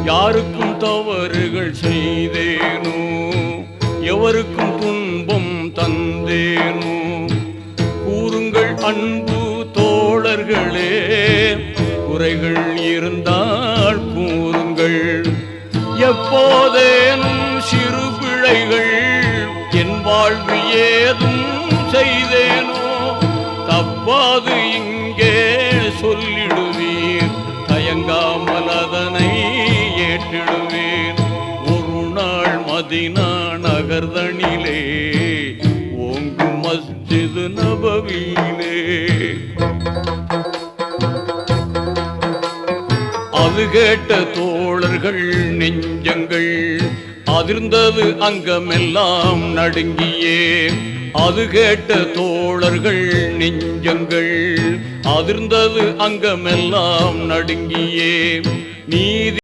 யாருக்கும் தவறுகள் செய்தேனோ, எவருக்கும் துன்பம் தந்தேனோ, கூறுங்கள் அன்பு தோழர்களே, குறைகள் இருந்தால் கூறுங்கள். எப்போதேனும் சிறு பிழைகள் என் வாழ்வில் ஏதும் செய்தேனோ, தப்பாது இங்கே சொல்லிடுவீர், தயங்காமல் அதனை ஏற்றிடுவீர். ஒரு நாள் மதீனா நகர்தனிலே ஓங்கு மஸ்ஜித் நபவியிலே அது கேட்ட தோழர்கள் நெஞ்சங்கள் அதிர்ந்தது, அங்கமெல்லாம் நடுங்கியே. அது கேட்ட தோழர்கள் நெஞ்சங்கள் அதிர்ந்தது, அங்கமெல்லாம் நடுங்கியே. நீதி